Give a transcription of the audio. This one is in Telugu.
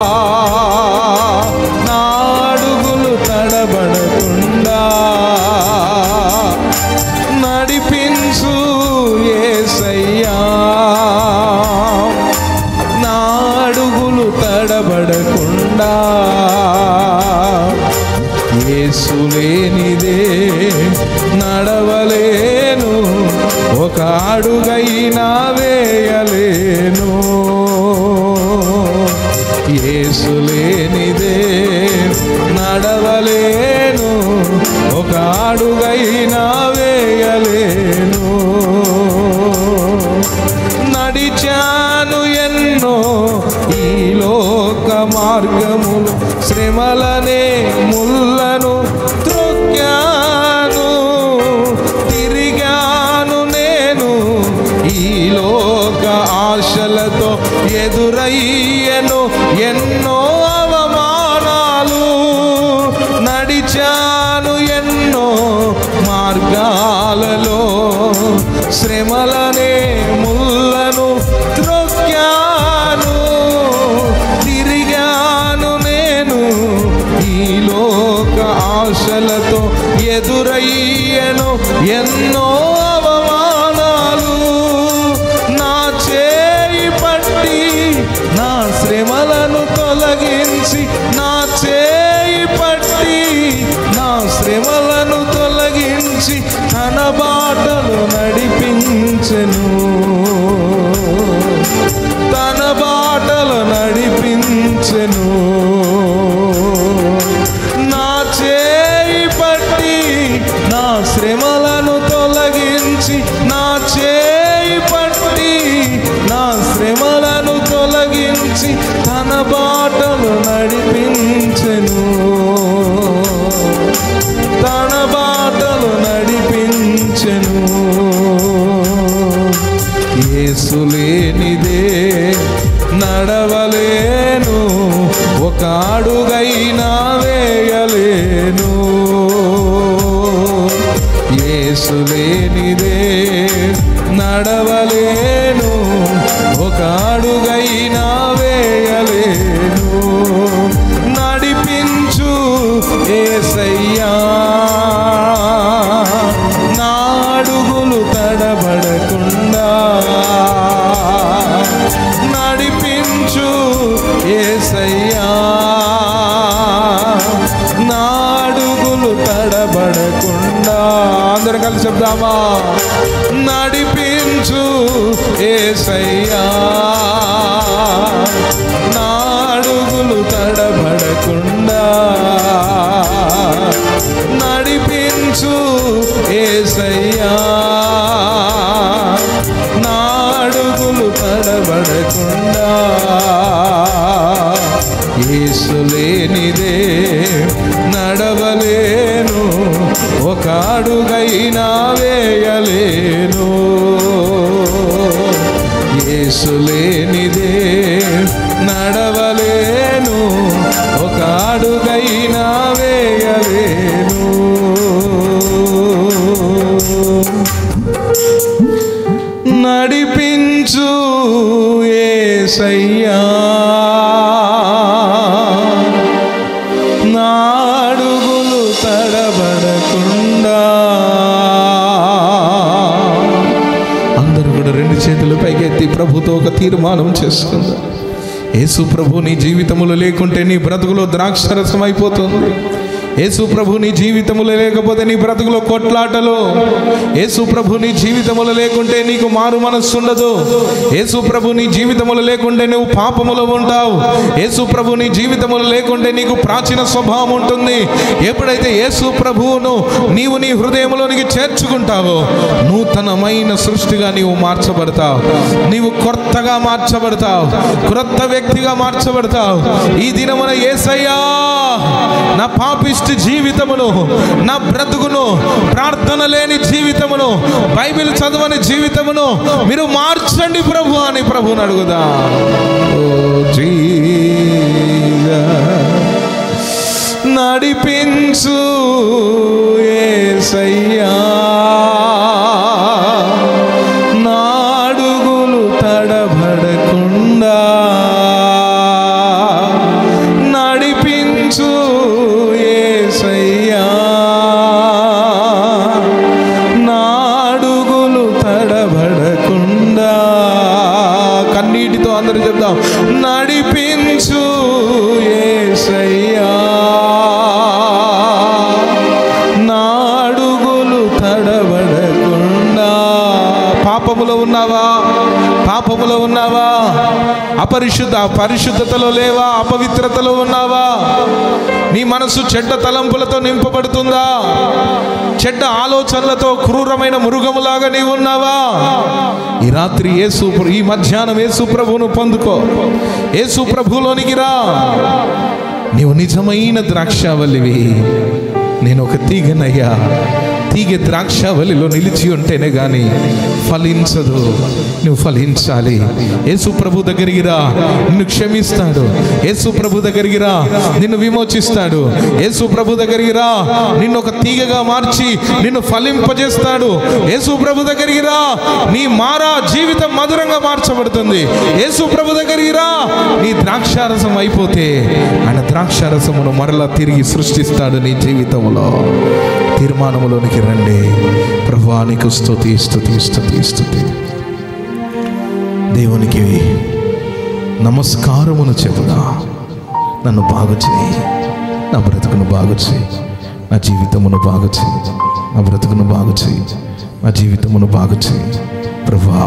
నా అడుగులు తడబడకుండా నడిపించు యేసయ్యా, నా అడుగులు తడబడకుండా. యేసు లేనిదే నడవలేను, ఒక అడుగైనా వేయలేను. యేసు లేనిదే నడవలేను, ఒక అడుగైనా వేయలేను. నడిచాను ఎన్నో ఈ లోక మార్గములు, శ్రమలనే ముళ్ళను త్రొక్కాను. తిరిగాను నేను ఈ లోక ఆశలతో, ఎదురయ్యను ఎన్నో అవమానాలు. నడిచాను ఎన్నో మార్గాలలో, శ్రమలనే ముళ్ళను త్రొక్కాను. తిరిగాను నేను ఈ లోక ఆశలతో, ఎదురయ్యను ఎన్నో అవమానాలు. నా చేయి పట్టి నా శ్రమలను తొలగించి, నా చేయి పట్టి నా శ్రమలను తొలగించి, తన బాటలు నడిపించెను, తన బాటలు నడిపించెను. నా చేయి పట్టి నా శ్రమలను తొలగించి, నా చేయి పట్టి నా శ్రమలను తొలగించి, తన బాటలు నడిపించెను, తన బాటలు నడిపించెను. యేసు లేనిదే నడవలేను, ఒక అడుగైనా వేయలేను. యేసు లేనిదే నడవలేను, ఒక అడుగైనా వేయలేను. నడిపించు యేసయ్యా, నా అడుగులు తడబడకుండా. నడిపించు యేసయ్యా, నా అడుగులు తడబడకుండా. అందరూ కలిసి చెప్దామా? నడిపించు యేసయ్యా, నా అడుగులు తడబడకుండా. నడిపించు యేసయ్యా, నా అడుగులు తడబడకుండా. యేసు లేనిదే నడవలేను, ఒక అడుగైనా వేయలేను. యేసు లేనిదే నడవలేను, ఒక అడుగైనా వేయలేను. నడిపించు యేసయ్యా, నా అడుగులు తడబడకుండా. అందరూ కూడా రెండు చేతులు పైకెత్తి ప్రభుతో ఒక తీర్మానం చేసుకుందాం. యేసు ప్రభు నీ జీవితములో లేకుంటే నీ బ్రతుకులో ద్రాక్షరసం అయిపోతుంది. యేసు ప్రభు నీ జీవితములో లేకపోతే నీ బ్రతుకులో కొట్లాటలు. యేసు ప్రభు నీ జీవితములో లేకుంటే నీకు మారు మనస్సు ఉండదు. యేసు ప్రభు నీ జీవితములో లేకుంటే నువ్వు పాపములో ఉంటావు. యేసు ప్రభు నీ జీవితములో లేకుంటే నీకు ప్రాచీన స్వభావం ఉంటుంది. ఎప్పుడైతే యేసు ప్రభువును నీవు నీ హృదయంలోనికి చేర్చుకుంటావో, నూతనమైన సృష్టిగా నీవు మార్చబడతావు. నీవు కొత్తగా మార్చబడతావు, క్రొత్త వ్యక్తిగా మార్చబడతావు. ఈ దినమున యేసయ్యా, నా పాపిష్టి జీవితమును, నా బ్రతుకును, ప్రార్థన లేని జీవితమును, బైబిల్ చదవని జీవితమును మీరు మార్చండి ప్రభు అని ప్రభువుని అడుగుదా. ఓ జీసస్, నడిపించు యేసయ్యా, నా అడుగులు తడబడకుండా. కరుణించు యేసయ్యా, నా అడుగులు తడబడకుండా. పాపములో ఉన్నావా? పాపములో ఉన్నావా? పరిశుద్ధతలో లేవా? అపవిత్రతలో ఉన్నావా? నీ మనసు చెడ్డ తలంపులతో నింపబడుతుందా? చెడ్డ ఆలోచనలతో క్రూరమైన మృగములాగా నీవు ఉన్నావా? ఈ రాత్రి ఈ మధ్యాహ్నం యేసు ప్రభువును పొందుకో. యేసు ప్రభువులోనికి రా. నీవు నిజమైన ద్రాక్షావల్లివి, నేను ఒక తీగనయ్యా. తీగ ద్రాక్షావల్లిలో నిలిచి ఉంటేనే కానీ ఫలించదు. నువ్వు ఫలించాలి. యేసు ప్రభు దగ్గరికి రా, నిన్ను క్షమిస్తాడు. యేసు ప్రభు దగ్గరికి రా, నిన్ను విమోచిస్తాడు. యేసు ప్రభు దగ్గరికి రా, నిన్ను ఒక తీగగా మార్చి నిన్ను ఫలింపజేస్తాడు. యేసు ప్రభు దగ్గరికి రా, నీ జీవితం మధురంగా మార్చబడుతుంది. యేసు ప్రభు దగ్గరికి రా, నీ ద్రాక్షారసం అయిపోతే ఆయన ద్రాక్షారసమును మరలా తిరిగి సృష్టిస్తాడు నీ జీవితంలో. తీర్మానములోనికి రండి. ప్రభువా నీకు స్తుతి స్తుతి స్తుతి స్తుతి. దేవునికి నమస్కారమును చెబుదా. నన్ను బాగు చేయి, నా బ్రతుకును బాగు చేయి, నా జీవితమును బాగు చేయి, నా బ్రతుకును బాగు చేయి, నా జీవితమును బాగు చేయి ప్రభువా.